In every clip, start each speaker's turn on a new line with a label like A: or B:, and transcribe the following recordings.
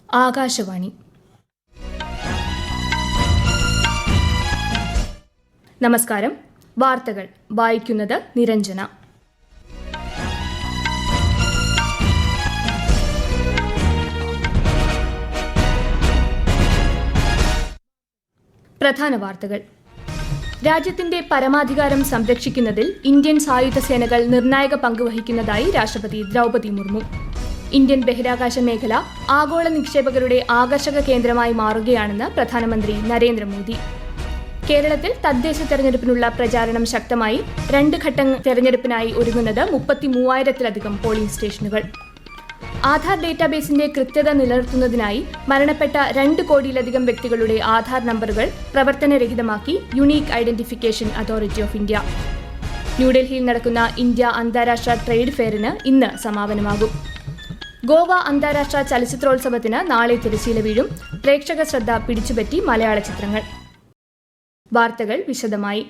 A: ആകാശവാണി. നമസ്കാരം. വാർത്തകൾ വായിക്കുന്നത് നിരഞ്ജന. പ്രധാന വാർത്തകൾ. രാജ്യത്തിന്റെ പരമാധികാരം സംരക്ഷിക്കുന്നതിൽ ഇന്ത്യൻ സായുധ സേനകൾ നിർണായക പങ്കുവഹിക്കുന്നതായി രാഷ്ട്രപതി ദ്രൗപദി മുർമു. ഇന്ത്യൻ ബഹിരാകാശ മേഖല ആഗോള നിക്ഷേപകരുടെ ആകർഷക കേന്ദ്രമായി മാറുകയാണെന്ന് പ്രധാനമന്ത്രി നരേന്ദ്രമോദി. കേരളത്തിൽ തദ്ദേശ തെരഞ്ഞെടുപ്പിനുള്ള പ്രചാരണം ശക്തമായി. 2 ഘട്ട തെരഞ്ഞെടുപ്പിനായി ഒരുങ്ങുന്നത് 33,000-ലധികം പോളിംഗ് സ്റ്റേഷനുകൾ. ആധാർ ഡേറ്റാബേസിന്റെ കൃത്യത നിലനിർത്തുന്നതിനായി മരണപ്പെട്ട 2 കോടിയിലധികം വ്യക്തികളുടെ ആധാർ നമ്പറുകൾ പ്രവർത്തനരഹിതമാക്കി unique identification authority of India. ന്യൂഡൽഹിയിൽ നടക്കുന്ന ഇന്ത്യ അന്താരാഷ്ട്ര ട്രേഡ് ഫെയറിന് ഇന്ന് സമാപനമാകും. ഗോവ അന്താരാഷ്ട്ര ചലച്ചിത്രോത്സവത്തിന് നാളെ തിരശ്ശീല വീഴും. പ്രേക്ഷക ശ്രദ്ധ പിടിച്ചുപറ്റി മലയാള ചിത്രങ്ങൾ. വാർത്തകൾ വിശദമായി.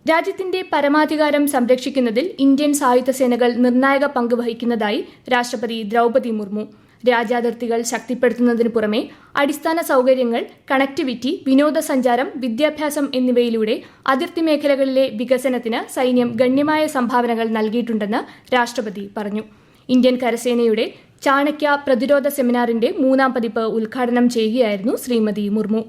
A: രാജ്യത്തിന്റെ പരമാധികാരം സംരക്ഷിക്കുന്നതിൽ ഇന്ത്യൻ സായുധ സേനകൾ നിർണായക പങ്കുവഹിക്കുന്നതായി രാഷ്ട്രപതി ദ്രൗപദി മുർമു. രാജ്യാതിർത്തികൾ ശക്തിപ്പെടുത്തുന്നതിനു പുറമെ അടിസ്ഥാന സൌകര്യങ്ങൾ, കണക്ടിവിറ്റി, വിനോദസഞ്ചാരം, വിദ്യാഭ്യാസം എന്നിവയിലൂടെ അതിർത്തി മേഖലകളിലെ വികസനത്തിന് സൈന്യം ഗണ്യമായ സംഭാവനകൾ നൽകിയിട്ടുണ്ടെന്ന് രാഷ്ട്രപതി പറഞ്ഞു. ഇന്ത്യൻ കരസേനയുടെ ചാണക്യ പ്രതിരോധ സെമിനാറിന്റെ 3ാം പതിപ്പ് ഉദ്ഘാടനം ചെയ്യുകയായിരുന്നു Shrimati Murmu.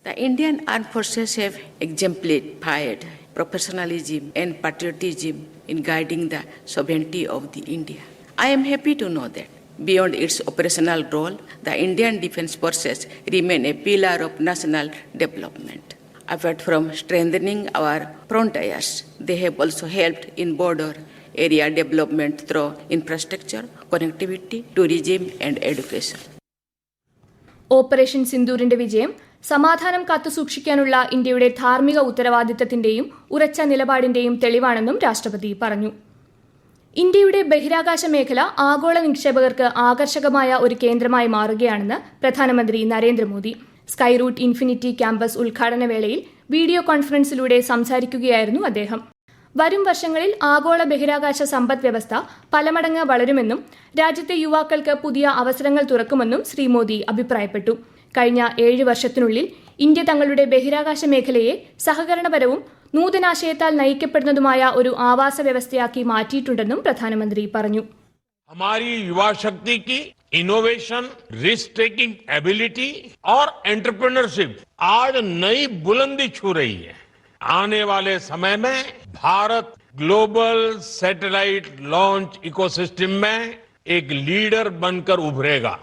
B: The Indian Armed Forces have exemplified professionalism and patriotism in guiding the sovereignty of the India. I am happy to know that beyond its operational role, the Indian Defence Forces remain a pillar of national development. Apart from strengthening our frontiers, they have also helped in border area development through infrastructure, connectivity, tourism and education.
A: Operation സിന്ദൂരിന്റെ വിജയം സമാധാനം കാത്തുസൂക്ഷിക്കാനുള്ള ഇന്ത്യയുടെ ധാർമ്മിക ഉത്തരവാദിത്തത്തിന്റെയും ഉറച്ച നിലപാടിന്റെയും തെളിവാണെന്നും രാഷ്ട്രപതി പറഞ്ഞു. ഇന്ത്യയുടെ ബഹിരാകാശ മേഖല ആഗോള നിക്ഷേപകർക്ക് ആകർഷകമായ ഒരു കേന്ദ്രമായി മാറുകയാണെന്ന് പ്രധാനമന്ത്രി Narendra Modi. Skyroot infinity campus ഉദ്ഘാടന വേളയിൽ വീഡിയോ കോൺഫറൻസിലൂടെ സംസാരിക്കുകയായിരുന്നു അദ്ദേഹം. വരും വർഷങ്ങളിൽ ആഗോള ബഹിരാകാശ സമ്പദ് വ്യവസ്ഥ പലമടങ്ങ് വളരുമെന്നും രാജ്യത്തെ യുവാക്കൾക്ക് പുതിയ അവസരങ്ങൾ തുറക്കുമെന്നും ശ്രീ മോദി അഭിപ്രായപ്പെട്ടു. കഴിഞ്ഞ 7 വർഷത്തിനുള്ളിൽ ഇന്ത്യ തങ്ങളുടെ ബഹിരാകാശ മേഖലയെ സഹകരണപരവും നൂതനാശയത്താൽ നയിക്കപ്പെടുന്നതുമായ ഒരു ആവാസ വ്യവസ്ഥയാക്കി മാറ്റിയിട്ടുണ്ടെന്നും പ്രധാനമന്ത്രി പറഞ്ഞു.
C: हमारी युवा शक्ति की इनोवेशन, रिस्क टेकिंग एबिलिटी और एंटरप्रेन्योरशिप आज नई बुलंदी छू रही है. आने वाले समय में Bharat global satellite launch ecosystem में एक लीडर बनकर उभरेगा.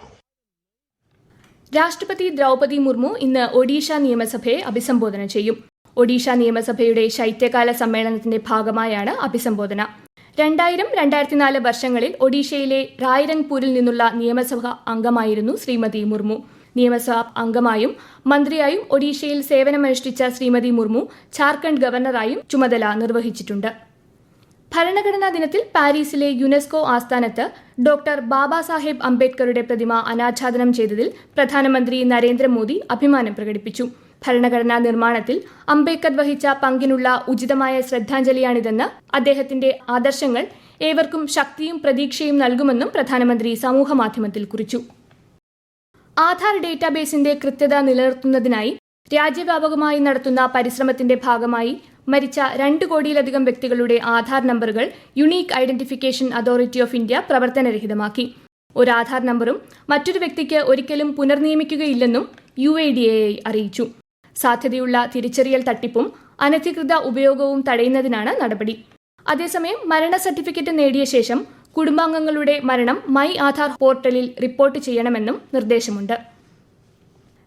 A: രാഷ്ട്രപതി ദ്രൗപദി മുർമു ഇന്ന് ഒഡീഷ നിയമസഭയെ അഭിസംബോധന ചെയ്യും. ഒഡീഷ നിയമസഭയുടെ ശൈത്യകാല സമ്മേളനത്തിന്റെ ഭാഗമായാണ് അഭിസംബോധന. 2000-2004 വർഷങ്ങളിൽ ഒഡീഷയിലെ റായ്രംഗ്പൂരിൽ നിന്നുള്ള നിയമസഭാ അംഗമായിരുന്നു ശ്രീമതി മുർമു. നിയമസഭാ അംഗമായും മന്ത്രിയായും ഒഡീഷയിൽ സേവനമനുഷ്ഠിച്ച ശ്രീമതി മുർമു ഝാർഖണ്ഡ് ഗവർണറായും ചുമതല നിർവഹിച്ചിട്ടുണ്ട്. ഭരണഘടനാ ദിനത്തിൽ പാരീസിലെ യുനെസ്കോ ആസ്ഥാനത്ത് ഡോക്ടർ ബാബാ സാഹേബ് അംബേദ്കറുടെ പ്രതിമ അനാച്ഛാദനം ചെയ്തതിൽ പ്രധാനമന്ത്രി നരേന്ദ്രമോദി അഭിമാനം പ്രകടിപ്പിച്ചു. ഭരണഘടനാ നിർമ്മാണത്തിൽ അംബേദ്കർ വഹിച്ച പങ്കിനുള്ള ഉചിതമായ ശ്രദ്ധാഞ്ജലിയാണിതെന്ന് അദ്ദേഹത്തിന്റെ ആദർശങ്ങൾ ഏവർക്കും ശക്തിയും പ്രതീക്ഷയും നൽകുമെന്നും പ്രധാനമന്ത്രി സമൂഹമാധ്യമത്തിൽ കുറിച്ചു. ആധാർ ഡേറ്റാബേസിന്റെ കൃത്യത നിലനിർത്തുന്നതിനായി രാജ്യവ്യാപകമായി നടത്തുന്ന പരിശ്രമത്തിന്റെ ഭാഗമായി മരിച്ച 2 കോടിയിലധികം വ്യക്തികളുടെ ആധാർ നമ്പറുകൾ unique identification authority of India പ്രവർത്തനരഹിതമാക്കി. ഒരു ആധാർ നമ്പറും മറ്റൊരു വ്യക്തിക്ക് ഒരിക്കലും പുനർനിയമിക്കുകയില്ലെന്നും UIDAI അറിയിച്ചു. സാധ്യതയുള്ള തിരിച്ചറിയൽ തട്ടിപ്പും അനധികൃത ഉപയോഗവും തടയുന്നതിനാണ് നടപടി. അതേസമയം മരണ സർട്ടിഫിക്കറ്റ് നേടിയ ശേഷം കുടുംബാംഗങ്ങളുടെ മരണം മൈ ആധാർ പോർട്ടലിൽ റിപ്പോർട്ട് ചെയ്യണമെന്നും നിർദ്ദേശമുണ്ട്.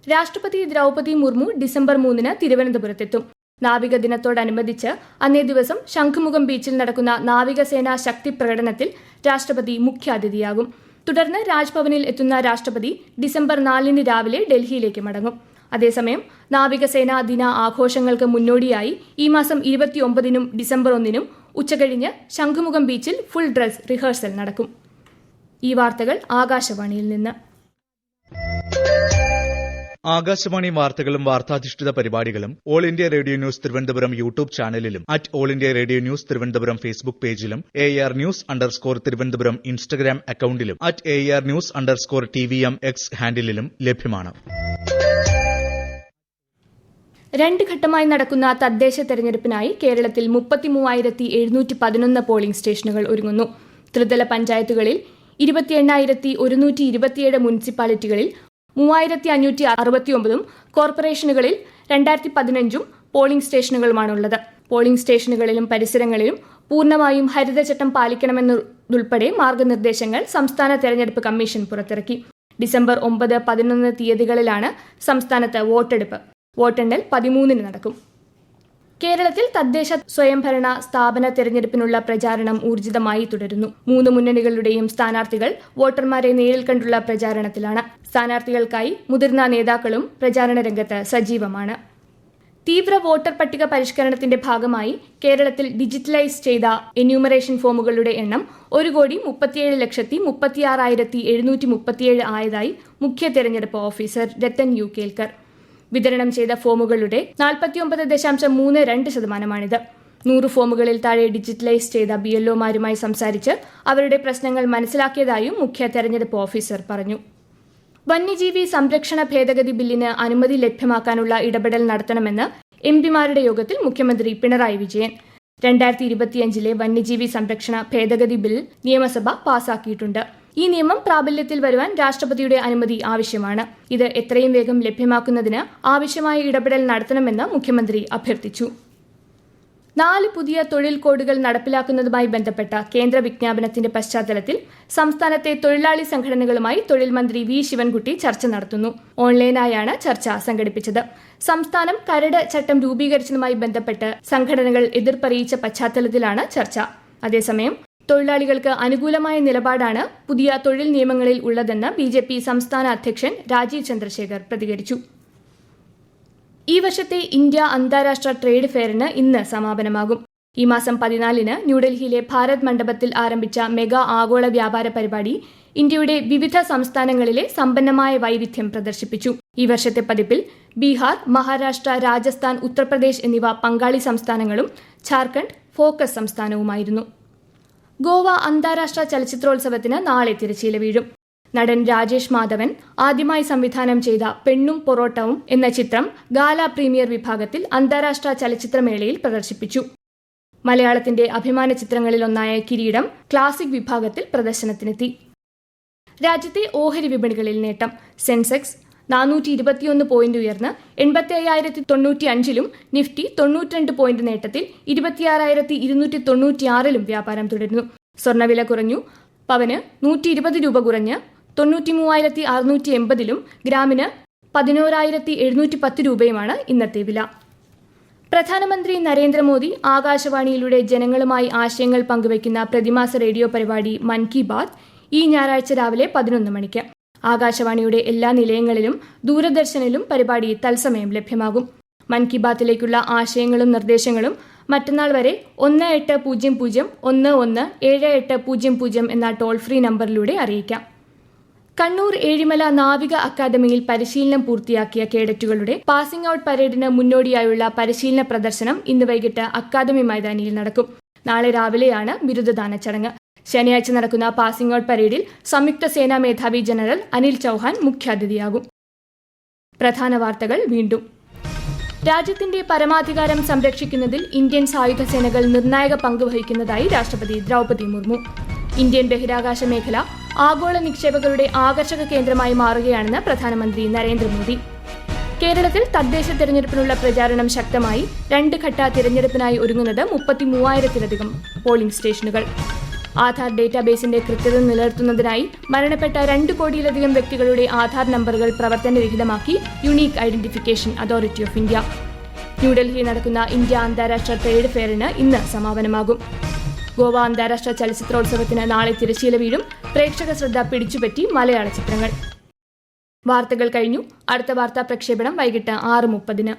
A: രാഷ്ട്രപതി ദ്രൗപദി മുർമു ഡിസംബർ 3-ന് തിരുവനന്തപുരത്തെത്തും. നാവിക ദിനത്തോടനുബന്ധിച്ച് അന്നേ ദിവസം ശംഖുമുഖം ബീച്ചിൽ നടക്കുന്ന നാവികസേനാ ശക്തി പ്രകടനത്തിൽ രാഷ്ട്രപതി മുഖ്യാതിഥിയാകും. തുടർന്ന് രാജ്ഭവനിൽ എത്തുന്ന രാഷ്ട്രപതി ഡിസംബർ 4-ന് രാവിലെ ഡൽഹിയിലേക്ക് മടങ്ങും. അതേസമയം നാവികസേനാ ദിന ആഘോഷങ്ങൾക്ക് മുന്നോടിയായി ഈ മാസം 29-നും ഡിസംബർ 1-നും ഉച്ചകഴിഞ്ഞ് ശംഖുമുഖം ബീച്ചിൽ ഫുൾ ഡ്രസ് റിഹേഴ്സൽ നടക്കും. ഈ വാർത്തകൾ ആകാശവാണിയിൽ നിന്ന്.
D: ആകാശവാണി വാർത്തകളും വാർത്താധിഷ്ഠിത പരിപാടികളും all India radio news Thiruvananthapuram YouTube ചാനലിലും all India radio news Thiruvananthapuram Facebook പേജിലും AR News_ തിരുവനന്തപുരം ഇൻസ്റ്റഗ്രാം അക്കൌണ്ടിലും AR News_TVM X ഹാൻഡിലും ലഭ്യമാണ്.
A: 2 ഘട്ടമായി നടക്കുന്ന തദ്ദേശ തെരഞ്ഞെടുപ്പിനായി കേരളത്തിൽ 33,711 പോളിംഗ് സ്റ്റേഷനുകൾ ഒരുങ്ങുന്നു. ത്രിതല പഞ്ചായത്തുകളിൽ 28,127 മുനിസിപ്പാലിറ്റികളിൽ 3,569 കോർപ്പറേഷനുകളിൽ 2,015 പോളിംഗ് സ്റ്റേഷനുകളുമാണുള്ളത്. പോളിംഗ് സ്റ്റേഷനുകളിലും പരിസരങ്ങളിലും പൂർണ്ണമായും ഹരിതചട്ടം പാലിക്കണമെന്നുൾപ്പെടെ മാർഗനിർദ്ദേശങ്ങൾ സംസ്ഥാന തെരഞ്ഞെടുപ്പ് കമ്മീഷൻ പുറത്തിറക്കി. ഡിസംബർ 9, 11 തീയതികളിലാണ് സംസ്ഥാനത്ത് വോട്ടെടുപ്പ്. വോട്ടെണ്ണൽ 13-ന് നടക്കും. കേരളത്തിൽ തദ്ദേശ സ്വയംഭരണ സ്ഥാപന തെരഞ്ഞെടുപ്പിനുള്ള പ്രചാരണം ഊർജിതമായി തുടരുന്നു. 3 മുന്നണികളുടെയും സ്ഥാനാർത്ഥികൾ വോട്ടർമാരെ നേരിൽ കണ്ടുള്ള പ്രചാരണത്തിലാണ്. സ്ഥാനാർത്ഥികൾക്കായി മുതിർന്ന നേതാക്കളും പ്രചാരണ രംഗത്ത് സജീവമാണ്. തീവ്ര വോട്ടർ പട്ടിക പരിഷ്കരണത്തിന്റെ ഭാഗമായി കേരളത്തിൽ ഡിജിറ്റലൈസ് ചെയ്ത എന്യൂമറേഷൻ ഫോമുകളുടെ എണ്ണം 1,37,36,737 ആയതായി മുഖ്യ തെരഞ്ഞെടുപ്പ് ഓഫീസർ രത്തൻ യു കേൽക്കർ. വിതരണം ചെയ്ത ഫോമുകളുടെ 49.32%. 100 ഫോമുകളിൽ താഴെ ഡിജിറ്റലൈസ് ചെയ്ത BLOമാരുമായി സംസാരിച്ച് അവരുടെ പ്രശ്നങ്ങൾ മനസ്സിലാക്കിയതായും മുഖ്യ തെരഞ്ഞെടുപ്പ് ഓഫീസർ പറഞ്ഞു. വന്യജീവി സംരക്ഷണ ഭേദഗതി ബില്ലിന് അനുമതി ലഭ്യമാക്കാനുള്ള ഇടപെടൽ നടത്തണമെന്ന് MPമാരുടെ യോഗത്തിൽ മുഖ്യമന്ത്രി പിണറായി വിജയൻ. 2025 വന്യജീവി സംരക്ഷണ ഭേദഗതി ബിൽ നിയമസഭ പാസാക്കിയിട്ടുണ്ട്. ഈ നിയമം പ്രാബല്യത്തിൽ വരുവാൻ രാഷ്ട്രപതിയുടെ അനുമതി ആവശ്യമാണ്. ഇത് എത്രയും വേഗം ലഭ്യമാക്കുന്നതിന് ആവശ്യമായ ഇടപെടൽ നടത്തണമെന്ന് മുഖ്യമന്ത്രി അഭ്യർത്ഥിച്ചു. 4 പുതിയ തൊഴിൽ കോഡുകൾ നടപ്പിലാക്കുന്നതുമായി ബന്ധപ്പെട്ട കേന്ദ്ര വിജ്ഞാപനത്തിന്റെ പശ്ചാത്തലത്തിൽ സംസ്ഥാനത്തെ തൊഴിലാളി സംഘടനകളുമായി തൊഴിൽ മന്ത്രി വി ശിവൻകുട്ടി ചർച്ച നടത്തുന്നു. ഓൺലൈനായാണ് ചർച്ച സംഘടിപ്പിച്ചത്. സംസ്ഥാനം കരട് ചട്ടം രൂപീകരിച്ചതുമായി ബന്ധപ്പെട്ട് സംഘടനകൾ എതിർപ്പറിയിച്ച പശ്ചാത്തലത്തിലാണ് ചർച്ച. അതേസമയം തൊഴിലാളികൾക്ക് അനുകൂലമായ നിലപാടാണ് പുതിയ തൊഴിൽ നിയമങ്ങളിൽ ഉള്ളതെന്ന് BJP സംസ്ഥാന അധ്യക്ഷൻ രാജീവ് ചന്ദ്രശേഖർ പ്രതികരിച്ചു. ഈ വർഷത്തെ ഇന്ത്യ അന്താരാഷ്ട്ര ട്രേഡ് ഫെയറിന് ഇന്ന് സമാപനമാകും. ഈ മാസം 14-ന് ന്യൂഡൽഹിയിലെ ഭാരത് മണ്ഡപത്തിൽ ആരംഭിച്ച മെഗാ ആഗോള വ്യാപാര പരിപാടി ഇന്ത്യയുടെ വിവിധ സംസ്ഥാനങ്ങളിലെ സമ്പന്നമായ വൈവിധ്യം പ്രദർശിപ്പിച്ചു. ഈ വർഷത്തെ പതിപ്പിൽ ബീഹാർ, മഹാരാഷ്ട്ര, രാജസ്ഥാൻ, ഉത്തർപ്രദേശ് എന്നിവ പങ്കാളി സംസ്ഥാനങ്ങളും ഝാർഖണ്ഡ് ഫോക്കസ് സംസ്ഥാനവുമായിരുന്നു. ഗോവ അന്താരാഷ്ട്ര ചലച്ചിത്രോത്സവത്തിന് നാളെ തിരശ്ശീല വീഴും. നടൻ രാജേഷ് മാധവൻ ആദ്യമായി സംവിധാനം ചെയ്ത പെണ്ണും പൊറോട്ടവും എന്ന ചിത്രം ഗാല പ്രീമിയർ വിഭാഗത്തിൽ അന്താരാഷ്ട്ര ചലച്ചിത്രമേളയിൽ പ്രദർശിപ്പിച്ചു. മലയാളത്തിന്റെ അഭിമാന ചിത്രങ്ങളിലൊന്നായ കിരീടം ക്ലാസിക് വിഭാഗത്തിൽ പ്രദർശനത്തിനെത്തി. രാജ്യത്തെ ഓഹരി വിപണികളിൽ നേട്ടം. സെൻസെക്സ് 421 പോയിന്റ് ഉയർന്ന് 85,095-ലും നിഫ്റ്റി 92 പോയിന്റ് നേട്ടത്തിൽ 26,296-ലും വ്യാപാരം തുടരുന്നു. സ്വർണ്ണവില കുറഞ്ഞു. പവന് 120 രൂപ കുറഞ്ഞ് 93,680-ലും ഗ്രാമിന് 11,710 രൂപയുമാണ് ഇന്നത്തെ വില. പ്രധാനമന്ത്രി നരേന്ദ്രമോദി ആകാശവാണിയിലൂടെ ജനങ്ങളുമായി ആശയങ്ങൾ പങ്കുവയ്ക്കുന്ന പ്രതിമാസ റേഡിയോ പരിപാടി മൻ കി ബാത് ഈ ഞായറാഴ്ച രാവിലെ 11 മണിക്ക് ആകാശവാണിയുടെ എല്ലാ നിലയങ്ങളിലും ദൂരദർശനിലും പരിപാടി തത്സമയം ലഭ്യമാകും. മൻ കി ബാത്തിലേക്കുള്ള ആശയങ്ങളും നിർദ്ദേശങ്ങളും മറ്റന്നാൾ വരെ 1800117800 എന്ന ടോൾ ഫ്രീ നമ്പറിലൂടെ അറിയിക്കാം. കണ്ണൂർ ഏഴിമല നാവിക അക്കാദമിയിൽ പരിശീലനം പൂർത്തിയാക്കിയ കേഡറ്റുകളുടെ പാസിംഗ് ഔട്ട് പരേഡിന് മുന്നോടിയായുള്ള പരിശീലന പ്രദർശനം ഇന്ന് വൈകിട്ട് അക്കാദമി മൈതാനിയിൽ നടക്കും. നാളെ രാവിലെയാണ് ബിരുദദാന ചടങ്ങ്. ശനിയാഴ്ച നടക്കുന്ന പാസിംഗ് ഔട്ട് പരേഡിൽ സംയുക്ത സേനാ മേധാവി ജനറൽ അനിൽ ചൌഹാൻ മുഖ്യാതിഥിയാകും. പ്രധാന വാർത്തകൾ വീണ്ടും. രാജ്യത്തിന്റെ പരമാധികാരം സംരക്ഷിക്കുന്നതിൽ ഇന്ത്യൻ സായുധ സേനകൾ നിർണായക പങ്കുവഹിക്കുന്നതായി രാഷ്ട്രപതി ദ്രൗപദി മുർമു. ഇന്ത്യൻ ബഹിരാകാശ മേഖല ആഗോള നിക്ഷേപകരുടെ ആകർഷക കേന്ദ്രമായി മാറുകയാണെന്ന് പ്രധാനമന്ത്രി നരേന്ദ്രമോദി. കേരളത്തിൽ തദ്ദേശ തെരഞ്ഞെടുപ്പിനുള്ള പ്രചാരണം ശക്തമായി. 2 ഘട്ട തിരഞ്ഞെടുപ്പിനായി ഒരുങ്ങുന്നത് 33,000-ലധികം പോളിംഗ് സ്റ്റേഷനുകൾ. ആധാർ ഡേറ്റാബേസിന്റെ കൃത്യത നിലനിർത്തുന്നതിനായി മരണപ്പെട്ട 2 കോടിയിലധികം വ്യക്തികളുടെ ആധാർ നമ്പറുകൾ പ്രവർത്തനരഹിതമാക്കി unique identification authority of India. ന്യൂഡൽഹിയിൽ നടക്കുന്ന ഇന്ത്യ അന്താരാഷ്ട്ര ട്രേഡ് ഫെയറിന് ഇന്ന് സമാപനമാകും. ഗോവ അന്താരാഷ്ട്ര ചലച്ചിത്രോത്സവത്തിന് നാളെ തിരശ്ശീല വീഴും. പ്രേക്ഷക ശ്രദ്ധ പിടിച്ചുപറ്റി മലയാള ചിത്രങ്ങൾ. വാർത്തകൾ കഴിഞ്ഞു. അടുത്ത വാർത്താ പ്രക്ഷേപണം വൈകിട്ട് 6:30-ന്.